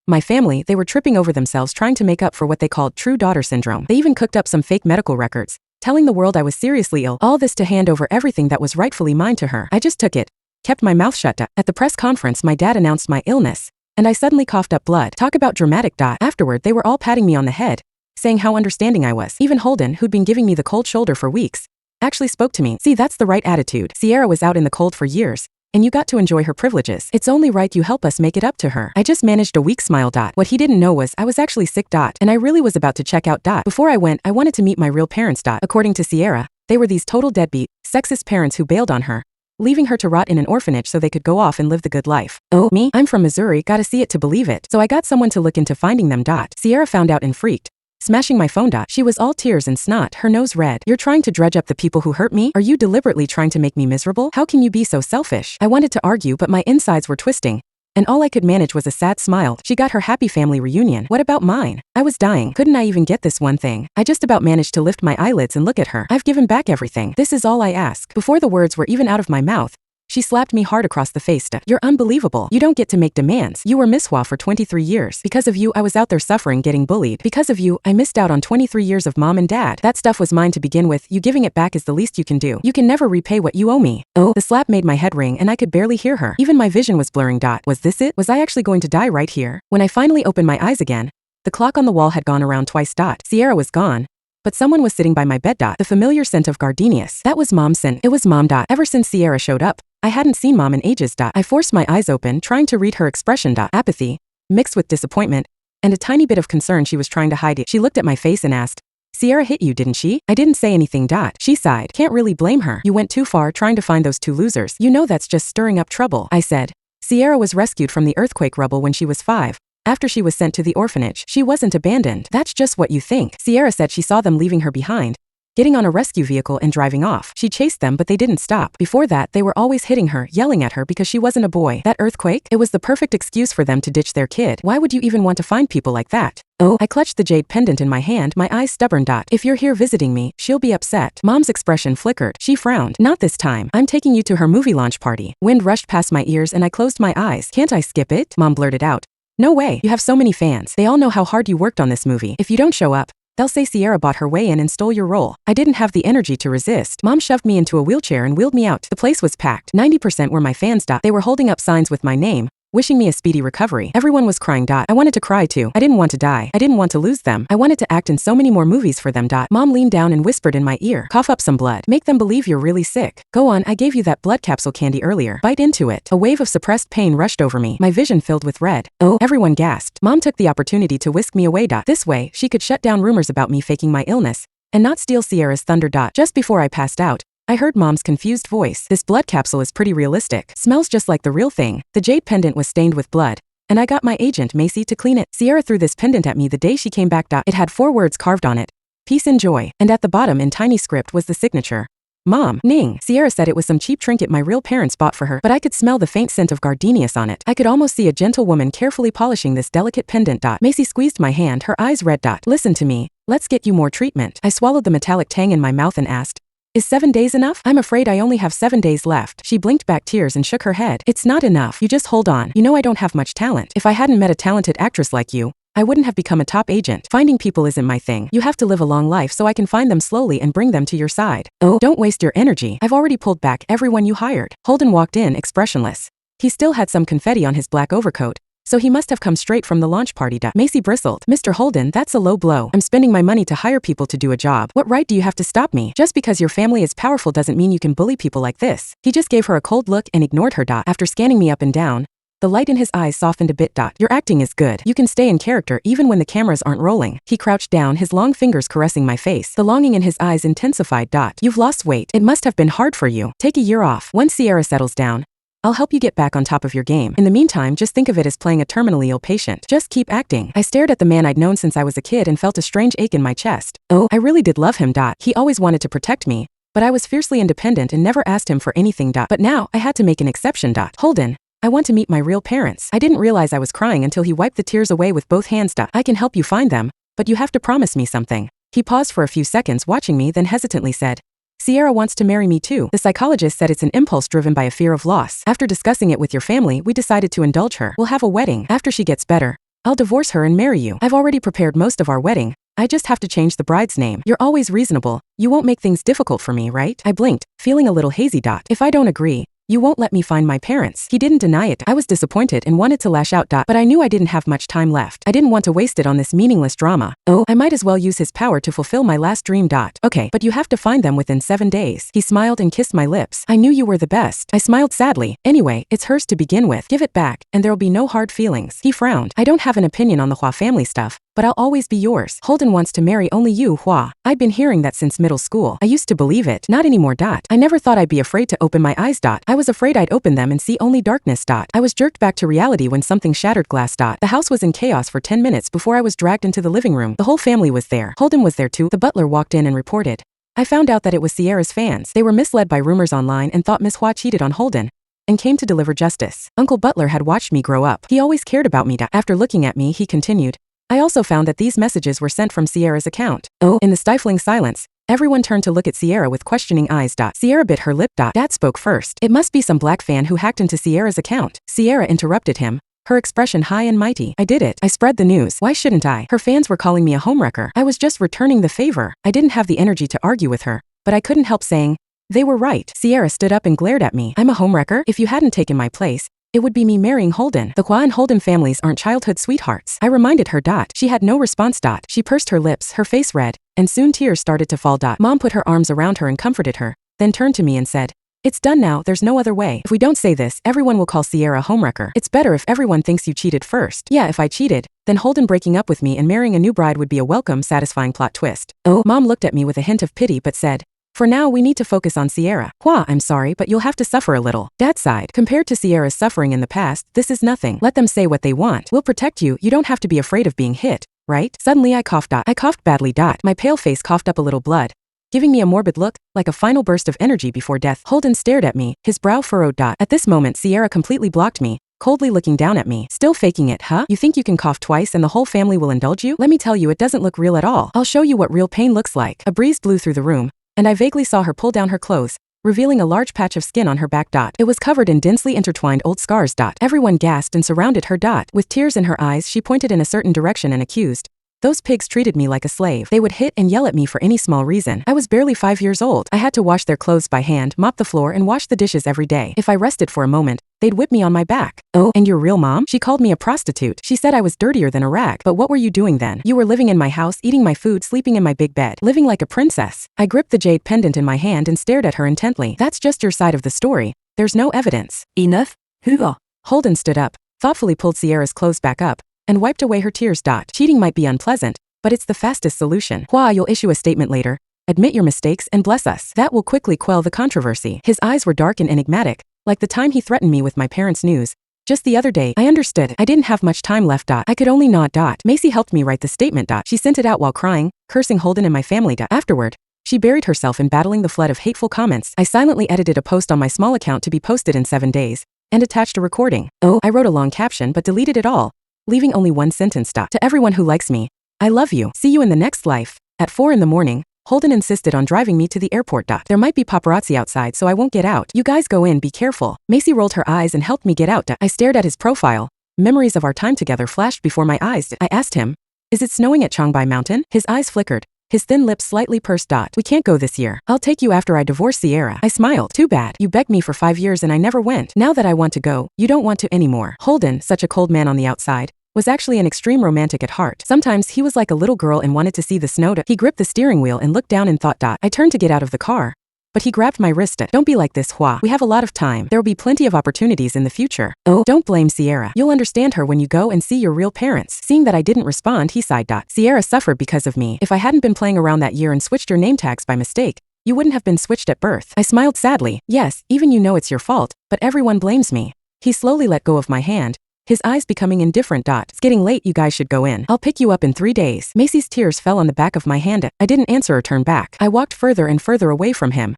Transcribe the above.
My family, they were tripping over themselves trying to make up for what they called true daughter syndrome. They even cooked up some fake medical records, telling the world I was seriously ill, all this to hand over everything that was rightfully mine to her. I just took it, kept my mouth shut. At the press conference, my dad announced my illness, and I suddenly coughed up blood. Talk about dramatic. Afterward, they were all patting me on the head, saying how understanding I was. Even Holden, who'd been giving me the cold shoulder for weeks, actually spoke to me. See, that's the right attitude. Sierra was out in the cold for years, and you got to enjoy her privileges. It's only right you help us make it up to her. I just managed a weak smile. What he didn't know was I was actually sick. And I really was about to check out. Before I went, I wanted to meet my real parents. According to Sierra, they were these total deadbeat, sexist parents who bailed on her, leaving her to rot in an orphanage so they could go off and live the good life. Oh, me? I'm from Missouri, gotta see it to believe it. So I got someone to look into finding them. Sierra found out and freaked, smashing my phone. She was all tears and snot, her nose red. You're trying to dredge up the people who hurt me? Are you deliberately trying to make me miserable? How can you be so selfish? I wanted to argue, but my insides were twisting, and all I could manage was a sad smile. She got her happy family reunion. What about mine? I was dying. Couldn't I even get this one thing? I just about managed to lift my eyelids and look at her. I've given back everything. This is all I ask. Before the words were even out of my mouth, she slapped me hard across the face. You're unbelievable. You don't get to make demands. You were Miss Hua for 23 years. Because of you, I was out there suffering, getting bullied. Because of you, I missed out on 23 years of mom and dad. That stuff was mine to begin with. You giving it back is the least you can do. You can never repay what you owe me. Oh, the slap made my head ring and I could barely hear her. Even my vision was blurring. Was this it? Was I actually going to die right here? When I finally opened my eyes again, the clock on the wall had gone around twice. Sierra was gone, but someone was sitting by my bed. The familiar scent of gardenias. That was Mom's scent. It was Mom. Ever since Sierra showed up, I hadn't seen Mom in ages. I forced my eyes open, trying to read her expression. Apathy, mixed with disappointment, and a tiny bit of concern she was trying to hide. She looked at my face and asked, Sierra hit you, didn't she? I didn't say anything. She sighed. Can't really blame her. You went too far trying to find those two losers. You know that's just stirring up trouble. I said. Sierra was rescued from the earthquake rubble when she was 5. After she was sent to the orphanage, she wasn't abandoned. That's just what you think. Sierra said she saw them leaving her behind, getting on a rescue vehicle and driving off. She chased them, but they didn't stop. Before that, they were always hitting her, yelling at her because she wasn't a boy. That earthquake? It was the perfect excuse for them to ditch their kid. Why would you even want to find people like that? Oh, I clutched the jade pendant in my hand, my eyes stubborn. If you're here visiting me, she'll be upset. Mom's expression flickered. She frowned. Not this time. I'm taking you to her movie launch party. Wind rushed past my ears and I closed my eyes. Can't I skip it? Mom blurted out. No way. You have so many fans. They all know how hard you worked on this movie. If you don't show up, they'll say Sierra bought her way in and stole your role. I didn't have the energy to resist. Mom shoved me into a wheelchair and wheeled me out. The place was packed. 90% were my fans. They were holding up signs with my name, wishing me a speedy recovery. Everyone was crying. I wanted to cry too. I didn't want to die. I didn't want to lose them. I wanted to act in so many more movies for them. Mom leaned down and whispered in my ear, cough up some blood. Make them believe you're really sick. Go on, I gave you that blood capsule candy earlier. Bite into it. A wave of suppressed pain rushed over me. My vision filled with red. Oh, everyone gasped. Mom took the opportunity to whisk me away. This way, she could shut down rumors about me faking my illness and not steal Sierra's thunder. Just before I passed out, I heard Mom's confused voice. This blood capsule is pretty realistic. Smells just like the real thing. The jade pendant was stained with blood, and I got my agent, Macy, to clean it. Sierra threw this pendant at me the day she came back. It had 4 words carved on it. Peace and joy. And at the bottom in tiny script was the signature. Mom. Ning. Sierra said it was some cheap trinket my real parents bought for her, but I could smell the faint scent of gardenias on it. I could almost see a gentle woman carefully polishing this delicate pendant. Macy squeezed my hand, her eyes red. Listen to me. Let's get you more treatment. I swallowed the metallic tang in my mouth and asked, is 7 days enough? I'm afraid I only have 7 days left. She blinked back tears and shook her head. It's not enough. You just hold on. You know I don't have much talent. If I hadn't met a talented actress like you, I wouldn't have become a top agent. Finding people isn't my thing. You have to live a long life so I can find them slowly and bring them to your side. Oh, don't waste your energy. I've already pulled back everyone you hired. Holden walked in, expressionless. He still had some confetti on his black overcoat, so he must have come straight from the launch party. Macy bristled. Mr. Holden, that's a low blow. I'm spending my money to hire people to do a job. What right do you have to stop me? Just because your family is powerful doesn't mean you can bully people like this. He just gave her a cold look and ignored her. After scanning me up and down, the light in his eyes softened a bit. Your acting is good. You can stay in character even when the cameras aren't rolling. He crouched down, his long fingers caressing my face. The longing in his eyes intensified. You've lost weight. It must have been hard for you. Take a year off. Once Sierra settles down, I'll help you get back on top of your game. In the meantime, just think of it as playing a terminally ill patient. Just keep acting. I stared at the man I'd known since I was a kid and felt a strange ache in my chest. Oh, I really did love him. He always wanted to protect me, but I was fiercely independent and never asked him for anything. But now, I had to make an exception. Holden, I want to meet my real parents. I didn't realize I was crying until he wiped the tears away with both hands. I can help you find them, but you have to promise me something. He paused for a few seconds watching me, then hesitantly said, Sierra wants to marry me too. The psychologist said it's an impulse driven by a fear of loss. After discussing it with your family, we decided to indulge her. We'll have a wedding. After she gets better, I'll divorce her and marry you. I've already prepared most of our wedding. I just have to change the bride's name. You're always reasonable. You won't make things difficult for me, right? I blinked, feeling a little hazy. If I don't agree, you won't let me find my parents. He didn't deny it. I was disappointed and wanted to lash out. But I knew I didn't have much time left. I didn't want to waste it on this meaningless drama. Oh, I might as well use his power to fulfill my last dream. Okay, but you have to find them within 7 days. He smiled and kissed my lips. I knew you were the best. I smiled sadly. Anyway, it's hers to begin with. Give it back, and there'll be no hard feelings. He frowned. I don't have an opinion on the Hua family stuff, but I'll always be yours. Holden wants to marry only you, Hua. I'd been hearing that since middle school. I used to believe it. Not anymore. I never thought I'd be afraid to open my eyes. I was afraid I'd open them and see only darkness. I was jerked back to reality when something shattered glass. The house was in chaos for 10 minutes before I was dragged into the living room. The whole family was there. Holden was there too. The butler walked in and reported. I found out that it was Sierra's fans. They were misled by rumors online and thought Miss Hua cheated on Holden and came to deliver justice. Uncle Butler had watched me grow up. He always cared about me. After looking at me, he continued. I also found that these messages were sent from Sierra's account. Oh, in the stifling silence, everyone turned to look at Sierra with questioning eyes. Sierra bit her lip. Dad spoke first. It must be some black fan who hacked into Sierra's account. Sierra interrupted him, her expression high and mighty. I did it. I spread the news. Why shouldn't I? Her fans were calling me a homewrecker. I was just returning the favor. I didn't have the energy to argue with her, but I couldn't help saying, they were right. Sierra stood up and glared at me. I'm a homewrecker? If you hadn't taken my place, it would be me marrying Holden. The Hua and Holden families aren't childhood sweethearts. I reminded her. She had no response. She pursed her lips, her face red, and soon tears started to fall. Mom put her arms around her and comforted her, then turned to me and said, it's done now, there's no other way. If we don't say this, everyone will call Sierra a homewrecker. It's better if everyone thinks you cheated first. Yeah, if I cheated, then Holden breaking up with me and marrying a new bride would be a welcome, satisfying plot twist. Oh, Mom looked at me with a hint of pity but said, for now we need to focus on Sierra. Hua, I'm sorry, but you'll have to suffer a little. Dad sighed. Compared to Sierra's suffering in the past, this is nothing. Let them say what they want. We'll protect you. You don't have to be afraid of being hit, right? Suddenly I coughed. I coughed badly. My pale face coughed up a little blood, giving me a morbid look, like a final burst of energy before death. Holden stared at me, his brow furrowed. At this moment Sierra completely blocked me, coldly looking down at me. Still faking it, huh? You think you can cough twice and the whole family will indulge you? Let me tell you, it doesn't look real at all. I'll show you what real pain looks like. A breeze blew through the room, and I vaguely saw her pull down her clothes, revealing a large patch of skin on her back. It was covered in densely intertwined old scars. Everyone gasped and surrounded her. With tears in her eyes, she pointed in a certain direction and accused, those pigs treated me like a slave. They would hit and yell at me for any small reason. I was barely 5 years old. I had to wash their clothes by hand, mop the floor, and wash the dishes every day. If I rested for a moment, they'd whip me on my back. Oh, and your real mom? She called me a prostitute. She said I was dirtier than a rag. But what were you doing then? You were living in my house, eating my food, sleeping in my big bed, living like a princess. I gripped the jade pendant in my hand and stared at her intently. That's just your side of the story. There's no evidence. Enough? Hua. Holden stood up, thoughtfully pulled Sierra's clothes back up, and wiped away her tears. Cheating might be unpleasant, but it's the fastest solution. Hua, you'll issue a statement later. Admit your mistakes and bless us. That will quickly quell the controversy. His eyes were dark and enigmatic, like the time he threatened me with my parents' news. Just the other day, I understood. I didn't have much time left. I could only nod. Macy helped me write the statement. She sent it out while crying, cursing Holden and my family. Afterward, she buried herself in battling the flood of hateful comments. I silently edited a post on my small account to be posted in 7 days, and attached a recording. Oh, I wrote a long caption but deleted it all, leaving only one sentence. To everyone who likes me, I love you. See you in the next life. At 4 in the morning, Holden insisted on driving me to the airport. There might be paparazzi outside, so I won't get out. You guys go in, be careful. Macy rolled her eyes and helped me get out. I stared at his profile. Memories of our time together flashed before my eyes. I asked him, is it snowing at Changbai Mountain? His eyes flickered, his thin lips slightly pursed. We can't go this year. I'll take you after I divorce Sierra. I smiled. Too bad. You begged me for 5 years and I never went. Now that I want to go, you don't want to anymore. Holden, such a cold man on the outside, was actually an extreme romantic at heart. Sometimes he was like a little girl and wanted to see the snow. He gripped the steering wheel and looked down and thought. I turned to get out of the car, but he grabbed my wrist. Don't be like this, Hua. We have a lot of time. There will be plenty of opportunities in the future. Oh, don't blame Sierra. You'll understand her when you go and see your real parents. Seeing that I didn't respond, he sighed. Sierra suffered because of me. If I hadn't been playing around that year and switched your name tags by mistake, you wouldn't have been switched at birth. I smiled sadly. Yes, even you know it's your fault, but everyone blames me. He slowly let go of my hand, his eyes becoming indifferent. It's getting late, you guys should go in. I'll pick you up in 3 days. Macy's tears fell on the back of my hand. I didn't answer or turn back. I walked further and further away from him,